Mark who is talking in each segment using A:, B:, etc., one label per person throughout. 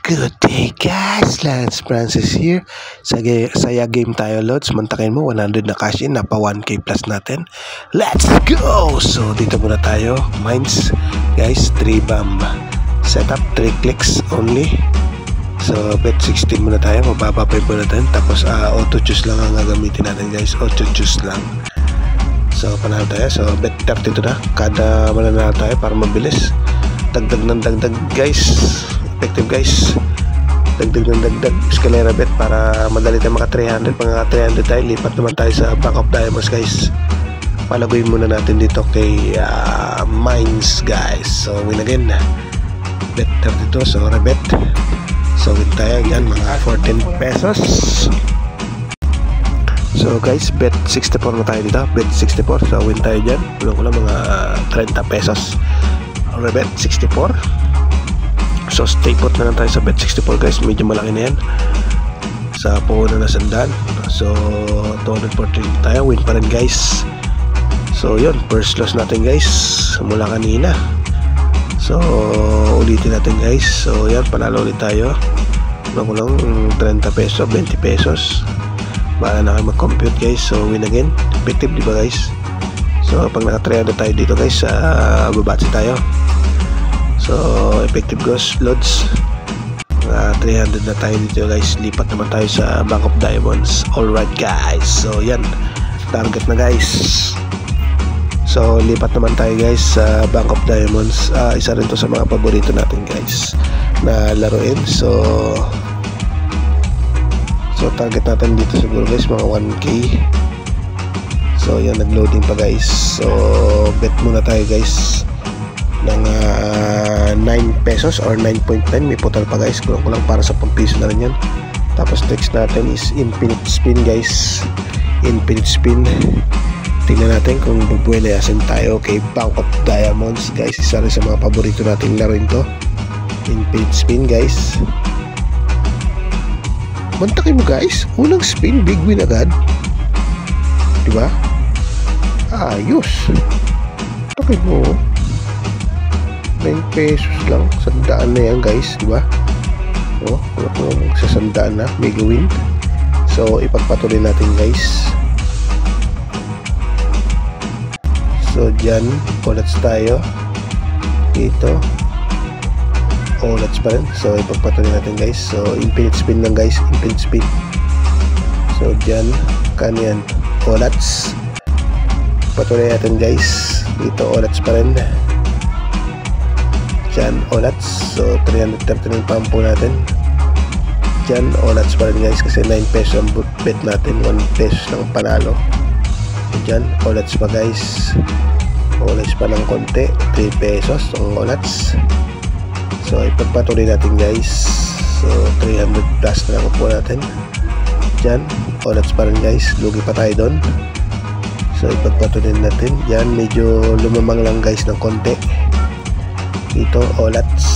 A: Good day guys, Lance Francis here. Saya game tayo lods. Mantakin mo 100 na cash in, napa 1k plus natin. Let's go! So dito muna tayo. Mines guys, 3 bomb setup, 3 clicks only. So bet 16 muna tayo, mababa pa muna natin. Tapos auto choose lang ang gagamitin natin guys. Auto choose lang. So panalo tayo. So bet 32 na. Kada mananalo tayo para mabilis. Dagdag ng dagdag guys. Effective guys. Dagdag ng dagdag escalera bet para madali tayo maka 300. Mga 300 tayo, lipat naman tayo sa Bank of Diamonds guys. Palaguin muna natin dito kay Mines guys. So win again. Bet 32. So rebet. So win tayo yan, mga 14 pesos. So guys, bet 64 na tayo dito. Bet 64. So win tayo dyan. Kulang mga 30 pesos. Rebet 64. So stay put na lang tayo sa bet 64 guys. Medyo malaki na yan. Sa puhunan na sandaan. So 240 tayo. Win pa rin guys. So yun, first loss natin guys mula kanina. So ulitin natin guys. So yan, panalo ulit tayo. Kulang 30 pesos, 20 pesos. Bahala na kayo mag-compute guys. So win again. Effective diba guys? So pag naka 300 tayo dito guys, babatsi tayo. So effective goes loads. 300 na tayo dito guys. Lipat naman tayo sa Bank of Diamonds. Alright guys. So yan, target na guys. So lipat naman tayo guys sa Bank of Diamonds. Isa rin to sa mga paborito natin guys na laruin. So target natin dito siguro guys mga 1k. So yan, nag-loading pa guys. So bet muna tayo guys ng 9 pesos or 9.9. May putal pa guys. Kulang para sa pampiso na rin yan. Tapos text natin is infinite spin guys. Infinite spin. Tingnan natin kung bubuelayasin tayo kay Bank of Diamonds guys. Isa rin sa mga paborito nating laruin to. Infinite spin guys. Mantakin mo guys. Unang spin, big win agad. Diba? Ayos. Mantakin mo. 9 pesos lang. Sandaan na yan guys. Diba? O, sa sandaan na. Mega win. So, ipagpatuloy natin guys. So, dyan. Olats tayo. Dito. Olats pa rin. So, ipagpatuloy natin guys. So, infinite spin lang guys. Infinite spin. So, dyan. Kanyan. Olats. Patuloy natin guys. Dito. Olats pa rin. Dyan. Olats. So, 339 pampo natin. Dyan. Olats pa rin guys. Kasi 9 pesos ang bet natin. 1 pesos lang panalo. So, dyan. Olats pa guys. Olats pa ng konti. 3 pesos ang olats. So ipagpatuloy natin guys. So 300 plus na lang po natin. Diyan, olats pa rin guys. Lugi pa tayo doon. So ipagpatuloy natin. Diyan, medyo lumamang lang guys ng konti. Dito, olats.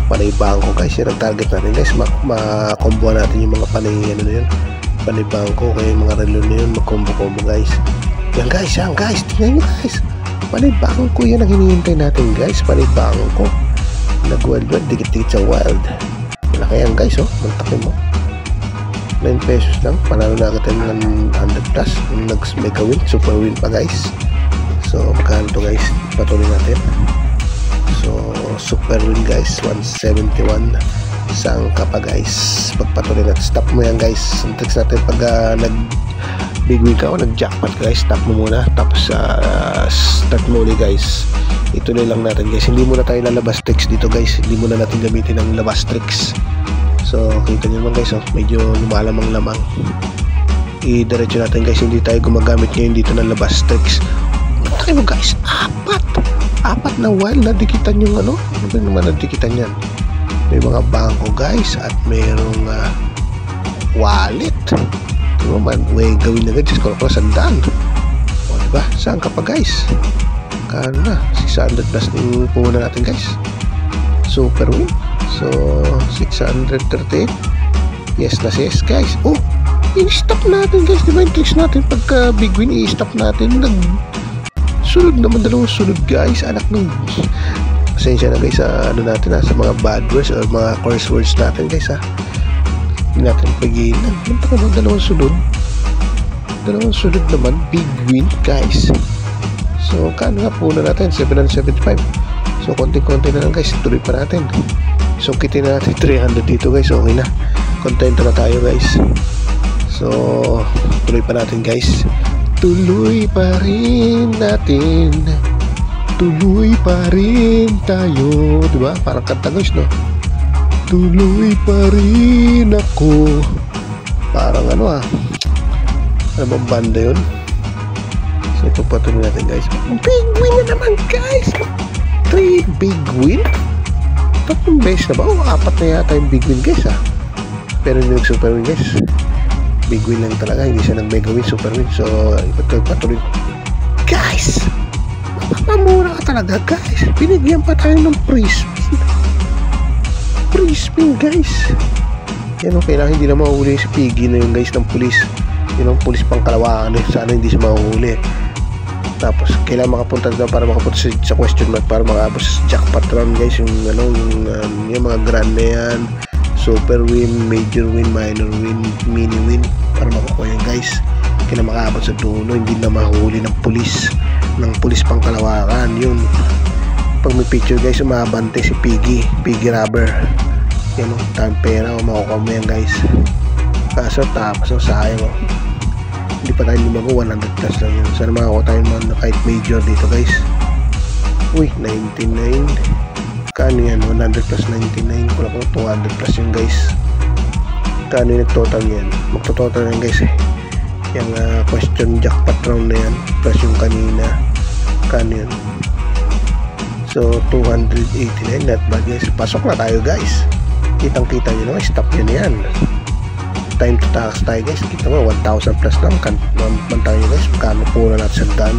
A: Panay bangko guys. Yan ang target natin guys. Makombo natin yung mga panay yun. Panay bangko. Kaya yung mga relo na yun, makombo-kombo guys. Yan guys, tingnan nyo guys. Panay bangko, yan ang hinihintay natin guys. Panay bangko. Nag-wild, dikit-dikit sa wild. Malaki yan guys, oh. Mantakin mo. 9 pesos lang. Panalo na agad ng 100 plus. Nag-mega win, super win pa guys. So magkano to guys? Patuloy natin. So super win guys, 171. Sangka pa guys. Pagpatuloy natin, stop mo yan guys. Ang tricks natin pag big win ka o nag-jackpot guys, stop mo muna. Tapos start mo ulit guys. Ituloy lang natin guys. Hindi muna tayo lalabas tricks dito guys. Hindi muna natin gamitin ang labas tricks. So kita nyo naman guys, oh, medyo lumalamang-lamang. I-diretso natin guys. Hindi tayo gumagamit ngayon dito ng labas tricks. Matry mo guys, apat na wild na dikitan yung ano ba naman na dikitan yan. May mga bangko guys at mayroong wallet. Diba man, gawin na guys. Kung ako sandaan. O diba, saan ka pa guys? Kano na, 600 plus yung puhunan natin guys. Super win. So 638. Yes na yes guys. Oh, i-stop natin guys. Diba yung clicks natin pagka big win, i-stop natin. Sunod naman, dalawang sunod guys. Anak ng pasensya na guys sa ano natin sa mga bad words or mga curse words natin guys hindi natin pagilan. Punta ka ba dalawang sunod naman, big win guys. So kano nga po na natin 775. So konti-konti na lang guys, tuloy pa natin. So kitin na natin 300 dito guys, okay na, kontento na tayo guys. So tuloy pa natin guys, tuloy pa rin natin, tuloy pa rin tayo, diba? Parang kanta guys, no? Tuloy pa rin ako. Parang ano ano bang banda yun? So ito patuloy natin guys. Big win na naman guys, 3 big win. 3 beses na ba? O 4 na yata yung big win guys pero hindi nag-super win guys, big win lang talaga, hindi siya nag-mega win, super win. So patuloy guys, mapapamura ka talaga guys, binigyan pa tayo ng free spin guys. Yan kailangan hindi na mahuli si Piggy na yun guys ng pulis, yun ang pulis pang Kalawaan sana hindi siya mahuli. Tapos kailangan makapunta doon para makapunta sa question mark, para makaabot sa jackpot round guys, yung yung mga grand na yan, super win, major win, minor win, mini win, para makukuha yan guys. Kailangan makaabot sa dulo, hindi na mahuli ng pulis pang Kalawaan. Yun pag may picture guys, umabante si Piggy rubber, yan tayong pera makukuha mo yan guys. Kaso tapos sayang hindi pa tayo lumago, 100 plus lang yun. Sana makakuha tayo naman kahit major dito guys. Uy, 99 kano yan, 100 plus 99, kung ako 200 plus yun guys. Kano yung total yan, magtototal yan guys yung question jackpot round na yan plus yung kanina, kano yan. So 289, not bad guys. Pasok na tayo guys, kitang kita nyo naman, stop nyo na yan. Time to tax tayo guys, kita mo 1,000 plus lang man tayo guys. Kano po na natin sa done,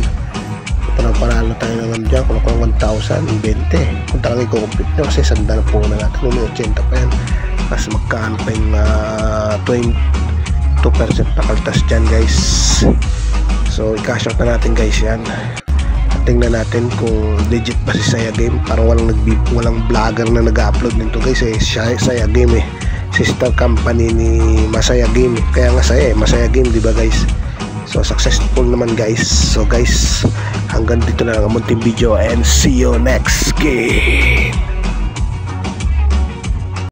A: panalo tayo naman dyan kung ako 1,020 kung talagang i-complete nyo, kasi sandaan po na natin, may 80 pa yan, mas magkano pa yung 22% na kaltas dyan guys. So i-cash out na natin guys yan. At tingnan natin kung legit ba si Saya Game, parang walang vlogger na nag-upload nito guys Saya Game sister company ni Masaya Game, kaya nga Masaya Game, diba guys? So successful naman guys. So guys, hanggang dito na lang ang munting video and see you next game.